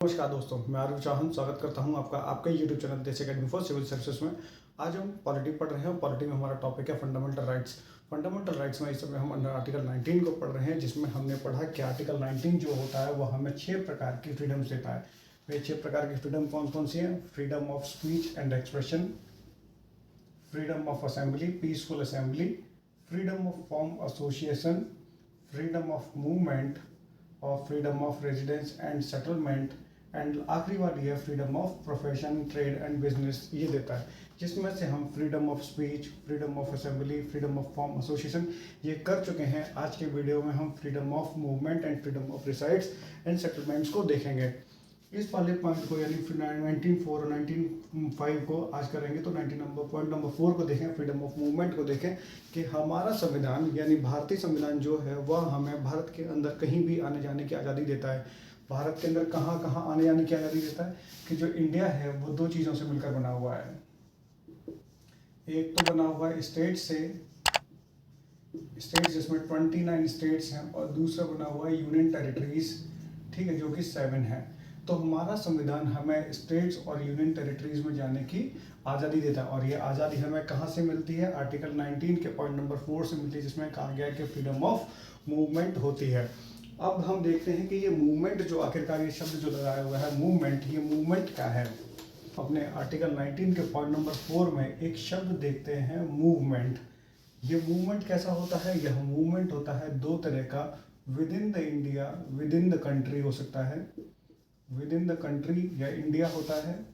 नमस्कार दोस्तों, मैं आरिफ चाहन स्वागत करता हूं आपका आपके यूट्यूब चैनल देश अकेडमी फॉर सिविल सर्विसेज में। आज हम पॉलिटी पढ़ रहे हैं। पॉलिटी में हमारा टॉपिक है फंडामेंटल राइट्स। फंडामेंटल राइट्स में इस समय हम अंडर आर्टिकल 19 को पढ़ रहे हैं, जिसमें हमने पढ़ा कि आर्टिकल 19 जो होता है वो हमें 6 प्रकार की फ्रीडम्स देता है। ये 6 प्रकार की फ्रीडम कौन कौन सी हैं? Freedom of speech and expression, freedom of assembly, peaceful assembly, freedom of form association, freedom of movement और freedom of residence and settlement, and आखिरी वाली है freedom of profession, trade and business. ये देता है, जिसमें से हम freedom of speech, freedom of assembly, freedom of form association ये कर चुके हैं। आज के वीडियो में हम freedom of movement and freedom of resides and settlements को देखेंगे। इस वाले पॉइंट को यानी 19.4 और 19.5 को आज करेंगे। तो पॉइंट नंबर 4 को देखें, फ्रीडम ऑफ मूवमेंट को देखें कि हमारा संविधान यानी भारतीय संविधान जो है वह हमें भारत के अंदर कहीं भी आने जाने की आज़ादी देता है। भारत के अंदर कहाँ कहाँ आने जाने की आज़ादी देता है कि जो इंडिया है वो 2 चीज़ों से मिलकर बना हुआ है। एक तो बना हुआ है स्टेट से, स्टेट्स जिसमें 29 स्टेट्स हैं, और दूसरा बना हुआ है यूनियन टेरिटरीज, ठीक है, जो कि 7 है। तो हमारा संविधान हमें स्टेट्स और यूनियन टेरिटरीज में जाने की आज़ादी देता है, और ये आज़ादी हमें कहाँ से मिलती है? आर्टिकल 19 के पॉइंट नंबर 4 से मिलती है, जिसमें कहा गया है कि फ्रीडम ऑफ मूवमेंट होती है। अब हम देखते हैं कि ये मूवमेंट जो आखिरकार ये शब्द जो लगाया हुआ है मूवमेंट, ये मूवमेंट क्या है? अपने आर्टिकल 19 के पॉइंट नंबर 4 में एक शब्द देखते हैं, मूवमेंट। ये मूवमेंट कैसा होता है? यह मूवमेंट होता है 2 तरह का, with in the India, with in the country हो सकता है, विद इन द कंट्री या इंडिया होता है,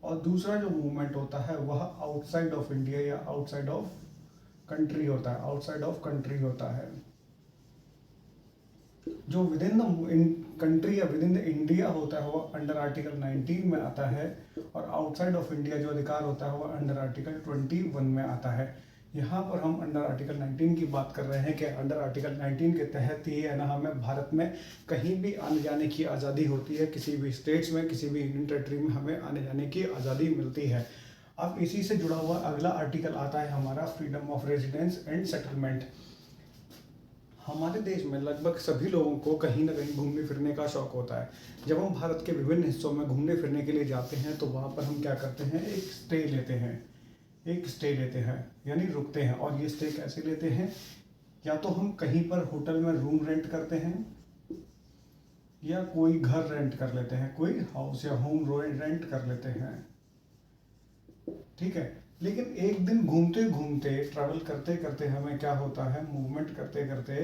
और दूसरा जो मूवमेंट होता है वह आउटसाइड ऑफ इंडिया या आउटसाइड ऑफ कंट्री होता है, आउटसाइड ऑफ कंट्री होता है। जो विद इन द कंट्री या विद इन द इंडिया होता है वो अंडर आर्टिकल 19 में आता है, और आउटसाइड ऑफ इंडिया जो अधिकार होता है वो अंडर आर्टिकल 21 में आता है। यहाँ पर हम अंडर आर्टिकल 19 की बात कर रहे हैं कि अंडर आर्टिकल 19 के तहत ही है ना हमें भारत में कहीं भी आने जाने की आज़ादी होती है। किसी भी स्टेट्स में, किसी भी यूनियन टेरिटरी में हमें आने जाने की आज़ादी मिलती है। अब इसी से जुड़ा हुआ अगला आर्टिकल आता है हमारा freedom of residence and settlement. हमारे देश में लगभग सभी लोगों को कहीं ना कहीं घूमने फिरने का शौक होता है। जब हम भारत के विभिन्न हिस्सों में घूमने फिरने के लिए जाते हैं तो वहाँ पर हम क्या करते हैं? एक स्टे लेते हैं, यानी रुकते हैं। और ये स्टे कैसे लेते हैं? या तो हम कहीं पर होटल में रूम रेंट करते हैं, या कोई घर रेंट कर लेते हैं, कोई हाउस या होम रेंट कर लेते हैं, ठीक है। लेकिन एक दिन घूमते घूमते, ट्रैवल करते करते हमें क्या होता है? मूवमेंट करते करते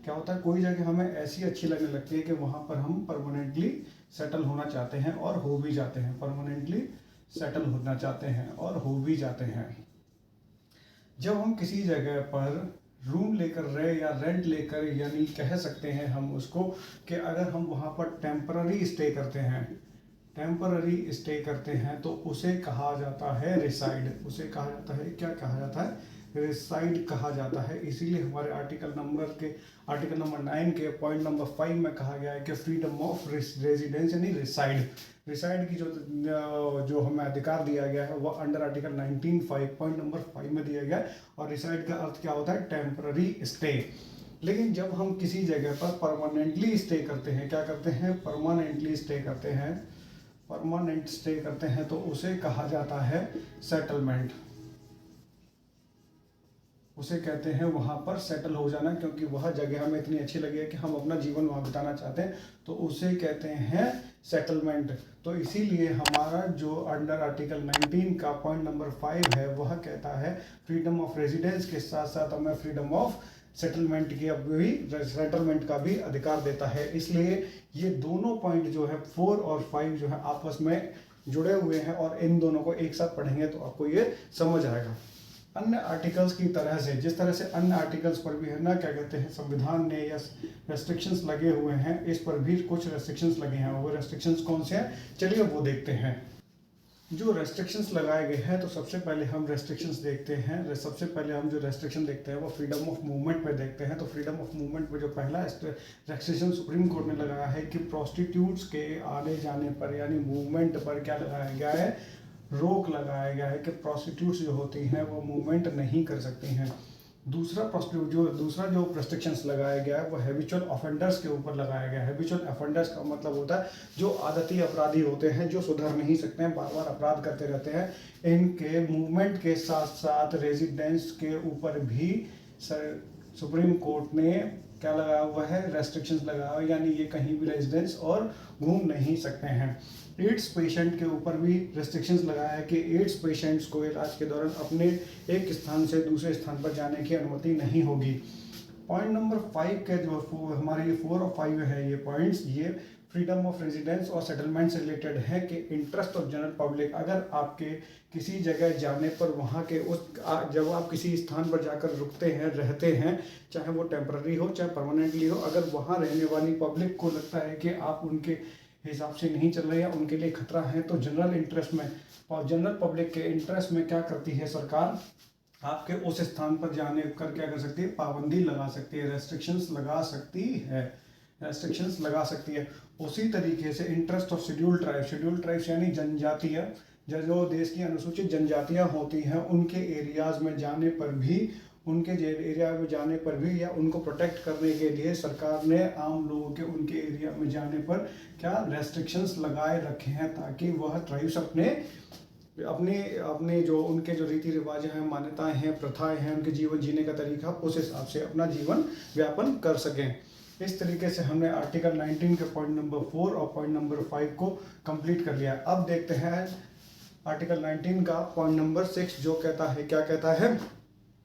क्या होता है? कोई जगह हमें ऐसी अच्छी लगने लगती है कि वहाँ पर हम परमानेंटली सेटल होना चाहते हैं और हो भी जाते हैं, परमानेंटली सेटल होना चाहते हैं और हो भी जाते हैं। जब हम किसी जगह पर रूम लेकर रहे या रेंट लेकर, यानी कह सकते हैं हम उसको कि अगर हम वहाँ पर टेम्पररी स्टे करते हैं तो उसे कहा जाता है रिसाइड। उसे कहा जाता है, क्या कहा जाता है? रिसाइड कहा जाता है। इसीलिए हमारे आर्टिकल नंबर 9 के पॉइंट नंबर 5 में कहा गया है कि फ्रीडम ऑफ रेजिडेंस यानी रिसाइड की जो हमें अधिकार दिया गया है वह अंडर आर्टिकल 19.5 पॉइंट नंबर 5 में दिया गया है। और रिसाइड का अर्थ क्या होता है? Temporary stay. लेकिन जब हम किसी जगह पर परमानेंटली स्टे करते हैं, क्या करते हैं? परमानेंटली स्टे करते हैं तो उसे कहा जाता है सेटलमेंट। उसे कहते हैं वहाँ पर सेटल हो जाना, क्योंकि वह जगह हमें इतनी अच्छी लगी है कि हम अपना जीवन वहाँ बिताना चाहते हैं, तो उसे कहते हैं सेटलमेंट। तो इसीलिए हमारा जो अंडर आर्टिकल 19 का पॉइंट नंबर 5 है वह कहता है फ्रीडम ऑफ रेजिडेंस के साथ साथ हमें फ्रीडम ऑफ सेटलमेंट का भी अधिकार देता है। इसलिए ये दोनों पॉइंट जो है 4 और 5 जो है आपस में जुड़े हुए हैं, और इन दोनों को एक साथ पढ़ेंगे तो आपको ये समझ आएगा। अन्य आर्टिकल्स की तरह से, जिस तरह से अन्य आर्टिकल्स पर भी है ना, क्या कहते हैं, संविधान ने या रेस्ट्रिक्शंस लगे हुए हैं, इस पर भी कुछ रेस्ट्रिक्शंस लगे हैं। वो रेस्ट्रिक्शंस कौन से हैं? चलिए वो देखते हैं। जो रेस्ट्रिक्शंस लगाए गए हैं, तो सबसे पहले हम रेस्ट्रिक्शंस देखते हैं। सबसे पहले हम जो रेस्ट्रिक्शन देखते हैं वो फ्रीडम ऑफ मूवमेंट पे देखते हैं। तो फ्रीडम ऑफ मूवमेंट पे जो पहला रेस्ट्रिक्शन सुप्रीम कोर्ट ने लगाया है कि प्रोस्टिट्यूट्स के आने जाने पर यानी मूवमेंट पर क्या लगाया गया है? रोक लगाया गया है कि प्रोस्टिट्यूट्स जो होती हैं वो मूवमेंट नहीं कर सकती हैं। दूसरा जो रेस्ट्रिक्शंस लगाया गया है वो हैबिचुअल ऑफेंडर्स के ऊपर लगाया गया है। हैबिचुअल ऑफेंडर्स का मतलब होता है जो आदती अपराधी होते हैं, जो सुधर नहीं सकते हैं, बार बार अपराध करते रहते हैं। इनके मूवमेंट के साथ साथ रेजिडेंस के ऊपर भी सुप्रीम कोर्ट ने क्या लगाया हुआ है, रेस्ट्रिक्शंस लगाया हुआ है, यानी ये कहीं भी रेजिडेंस और घूम नहीं सकते हैं। एड्स पेशेंट के ऊपर भी रेस्ट्रिक्शंस लगाया है कि एड्स पेशेंट्स को इलाज के दौरान अपने एक स्थान से दूसरे स्थान पर जाने की अनुमति नहीं होगी। पॉइंट नंबर 5 के जो हमारे ये 4 और 5 है, ये पॉइंट्स ये फ्रीडम ऑफ रेजिडेंस और सेटलमेंट से रिलेटेड है कि इंटरेस्ट ऑफ जनरल पब्लिक, अगर आपके किसी जगह जाने पर वहाँ के जब आप किसी स्थान पर जाकर रुकते हैं, रहते हैं, चाहे वो टेम्पररी हो चाहे परमानेंटली हो, अगर वहाँ रहने वाली पब्लिक को लगता है कि आप उनके हिसाब से नहीं चल रहे हैं, उनके लिए खतरा है, तो जनरल इंटरेस्ट में और जनरल पब्लिक के इंटरेस्ट में क्या करती है सरकार, आपके उस स्थान पर जाने कर क्या कर सकती है, पाबंदी लगा सकती है, रेस्ट्रिक्शंस लगा सकती है। उसी तरीके से इंटरेस्ट ऑफ शेड्यूल्ड ट्राइब्स यानी जनजातीय, जो देश की अनुसूचित जनजातियां होती हैं, उनके एरियाज में जाने पर भी, या उनको प्रोटेक्ट करने के लिए सरकार ने आम लोगों के उनके एरिया में जाने पर क्या रेस्ट्रिक्शंस लगाए रखे हैं, ताकि वह ट्राइब्स अपने जो उनके जो रीति रिवाज हैं, मान्यताएं हैं, प्रथाएं हैं, उनके जीवन जीने का तरीका, उस हिसाब से अपना जीवन व्यापन कर सकें। इस तरीके से हमने आर्टिकल 19 के पॉइंट नंबर 4 और पॉइंट नंबर 5 को कंप्लीट कर लिया। अब देखते हैं आर्टिकल 19 का पॉइंट नंबर 6 जो कहता है, क्या कहता है,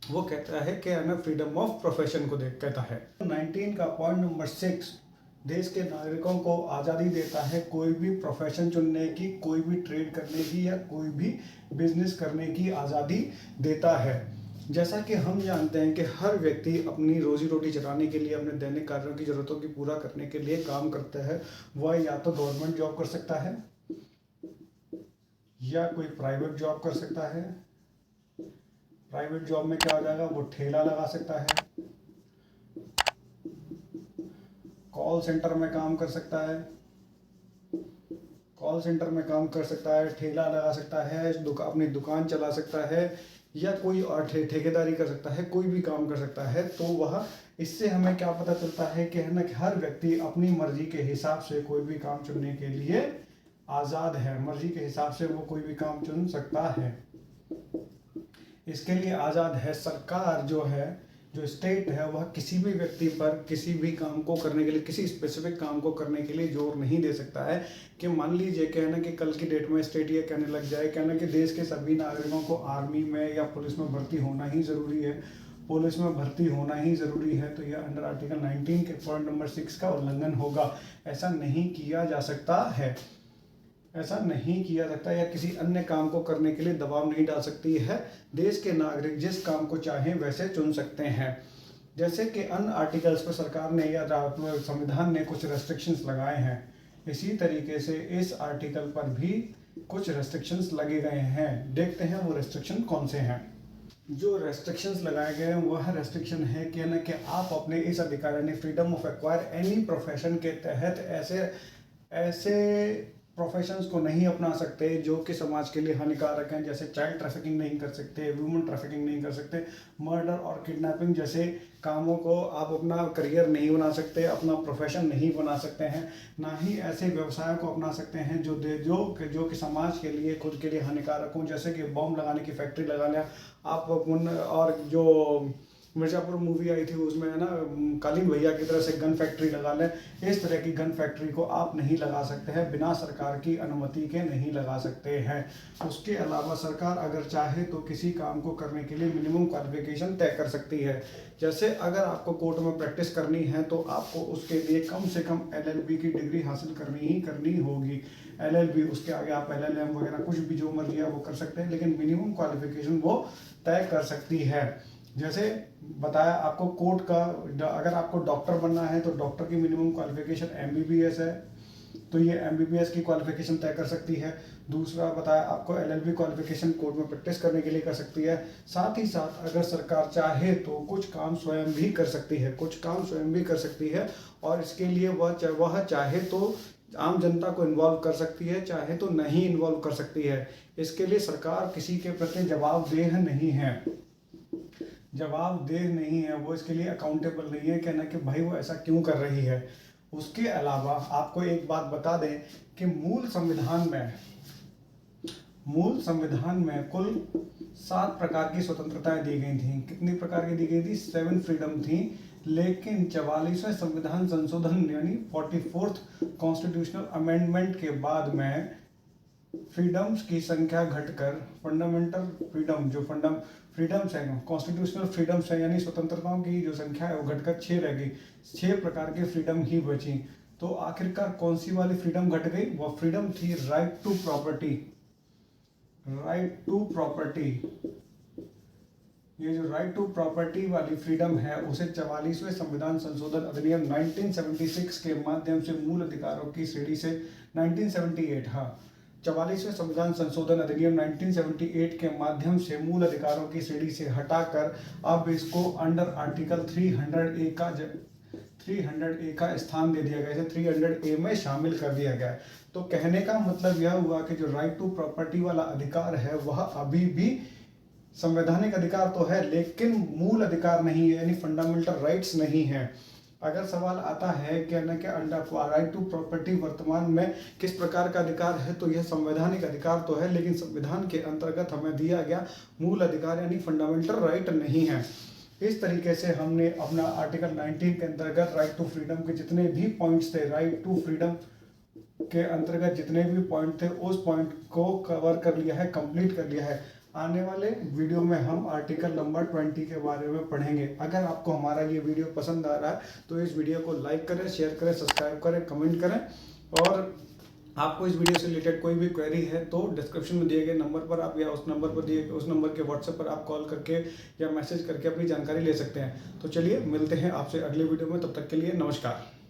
वो कहता है कि हमें फ्रीडम ऑफ प्रोफेशन को कहता है। 19 का पॉइंट नंबर 6 देश के नागरिकों को आज़ादी देता है कोई भी प्रोफेशन चुनने की, कोई भी ट्रेड करने की या कोई भी बिजनेस करने की आज़ादी देता है। जैसा कि हम जानते हैं कि हर व्यक्ति अपनी रोजी रोटी चलाने के लिए, अपने दैनिक कार्यों की ज़रूरतों की पूरा करने के लिए काम करता है। वह या तो गवर्नमेंट जॉब कर सकता है या कोई प्राइवेट जॉब कर सकता है। प्राइवेट जॉब में क्या हो जाएगा, वो ठेला लगा सकता है, कॉल सेंटर में काम कर सकता है, ठेला लगा सकता है, अपनी दुकान चला सकता है, या कोई और ठेकेदारी कर सकता है, कोई भी काम कर सकता है। तो वह इससे हमें क्या पता चलता है कि है ना, कि हर व्यक्ति अपनी मर्जी के हिसाब से कोई भी काम चुनने के लिए आज़ाद है। मर्जी के हिसाब से वो कोई भी काम चुन सकता है, इसके लिए आज़ाद है। सरकार जो स्टेट है, वह किसी भी व्यक्ति पर किसी भी काम को करने के लिए, किसी स्पेसिफिक काम को करने के लिए जोर नहीं दे सकता है। कि मान लीजिए कहना कि कल की डेट में स्टेट ये कहने लग जाए, कहना कि देश के सभी नागरिकों को आर्मी में या पुलिस में भर्ती होना ही ज़रूरी है, तो यह अंडर आर्टिकल 19 के पॉइंट नंबर 6 का उल्लंघन होगा। ऐसा नहीं किया जा सकता या किसी अन्य काम को करने के लिए दबाव नहीं डाल सकती है। देश के नागरिक जिस काम को चाहें वैसे चुन सकते हैं। जैसे कि अन्य आर्टिकल्स पर सरकार ने या संविधान ने कुछ रेस्ट्रिक्शंस लगाए हैं, इसी तरीके से इस आर्टिकल पर भी कुछ रेस्ट्रिक्शंस लगे गए हैं। देखते हैं वो रेस्ट्रिक्शन कौन से हैं। जो रेस्ट्रिक्शंस लगाए गए हैं वह रेस्ट्रिक्शन है कि आप अपने इस अधिकार यानी freedom of acquire any profession के तहत ऐसे प्रोफेशंस को नहीं अपना सकते जो कि समाज के लिए हानिकारक हैं। जैसे चाइल्ड ट्रैफिकिंग नहीं कर सकते, वुमेन ट्रैफिकिंग नहीं कर सकते, मर्डर और किडनैपिंग जैसे कामों को आप अपना करियर नहीं बना सकते, अपना प्रोफेशन नहीं बना सकते हैं। ना ही ऐसे व्यवसायों को अपना सकते हैं जो कि समाज के लिए, खुद के लिए हानिकारक हों। जैसे कि बॉम्ब लगाने की फैक्ट्री लगा लिया आप, और जो मिर्जापुर मूवी आई थी उसमें है ना, कालीन भैया की तरह से गन फैक्ट्री लगा लें, इस तरह की गन फैक्ट्री को आप नहीं लगा सकते हैं, बिना सरकार की अनुमति के नहीं लगा सकते हैं। उसके अलावा सरकार अगर चाहे तो किसी काम को करने के लिए मिनिमम क्वालिफिकेशन तय कर सकती है। जैसे अगर आपको कोर्ट में प्रैक्टिस करनी है तो आपको उसके लिए कम से कम LLB की डिग्री हासिल करनी होगी। LLB, उसके आगे आप LLM वगैरह कुछ भी जो मर्जी है वो कर सकते हैं, लेकिन मिनिमम क्वालिफिकेशन वो तय कर सकती है। जैसे बताया आपको कोर्ट का, अगर आपको डॉक्टर बनना है तो डॉक्टर की मिनिमम क्वालिफिकेशन MBBS है, तो ये MBBS की क्वालिफिकेशन तय कर सकती है। दूसरा बताया आपको LLB क्वालिफिकेशन कोर्ट में प्रैक्टिस करने के लिए कर सकती है। साथ ही साथ अगर सरकार चाहे तो कुछ काम स्वयं भी कर सकती है, और इसके लिए वह चाहे तो आम जनता को इन्वॉल्व कर सकती है, चाहे तो नहीं इन्वॉल्व कर सकती है। इसके लिए सरकार किसी के प्रति जवाबदेह नहीं है। जवाबदेह नहीं है, वो इसके लिए अकाउंटेबल नहीं है कहना कि भाई वो ऐसा क्यों कर रही है। उसके अलावा आपको एक बात बता दें कि मूल संविधान में कुल 7 प्रकार की स्वतंत्रताएं दी गई थी। कितनी प्रकार की दी गई थी? 7 फ्रीडम थी। लेकिन 44वें संविधान संशोधन यानी 44th कॉन्स्टिट्यूशनल अमेंडमेंट के बाद में फ्रीडम्स की संख्या घटकर फंडामेंटल फ्रीडम जो फ्रीडम्स है, कॉन्स्टिट्यूशनल फ्रीडम्स है यानी स्वतंत्रताओं की जो संख्या है वो घटकर 6 रह गई। 6 प्रकार की फ्रीडम ही बची। तो आखिरकार कौन सी वाली फ्रीडम घट गई? वो फ्रीडम थी राइट टू प्रॉपर्टी। ये जो राइट टू प्रॉपर्टी वाली फ्रीडम है उसे 44वें संविधान संशोधन अधिनियम 1976 के माध्यम से मूल अधिकारों की श्रेणी से 44वें संविधान संशोधन अधिनियम 1978 के माध्यम से मूल अधिकारों की श्रेणी से हटाकर अब इसको अंडर आर्टिकल 300A का स्थान दे दिया गया है, 300A में शामिल कर दिया गया है। तो कहने का मतलब यह हुआ कि जो राइट टू प्रॉपर्टी वाला अधिकार है वह अभी भी संवैधानिक अधिकार तो है लेकिन मूल अधिकार नहीं है, यानी फंडामेंटल राइट्स नहीं है। अगर सवाल आता है कि राइट टू प्रॉपर्टी वर्तमान में किस प्रकार का अधिकार है, तो यह संवैधानिक अधिकार तो है लेकिन संविधान के अंतर्गत हमें दिया गया मूल अधिकार यानी फंडामेंटल राइट नहीं है। इस तरीके से हमने अपना आर्टिकल 19 के अंतर्गत राइट टू फ्रीडम के जितने भी पॉइंट्स थे, राइट टू फ्रीडम के अंतर्गत जितने भी पॉइंट थे उस पॉइंट को कवर कर लिया है, कंप्लीट कर लिया है। आने वाले वीडियो में हम आर्टिकल नंबर 20 के बारे में पढ़ेंगे। अगर आपको हमारा ये वीडियो पसंद आ रहा है तो इस वीडियो को लाइक करें, शेयर करें, सब्सक्राइब करें, कमेंट करें। और आपको इस वीडियो से रिलेटेड कोई भी क्वेरी है तो डिस्क्रिप्शन में दिए गए नंबर पर आप या उस नंबर के व्हाट्सएप पर आप कॉल करके या मैसेज करके अपनी जानकारी ले सकते हैं। तो चलिए मिलते हैं आपसे अगले वीडियो में, तब तक के लिए नमस्कार।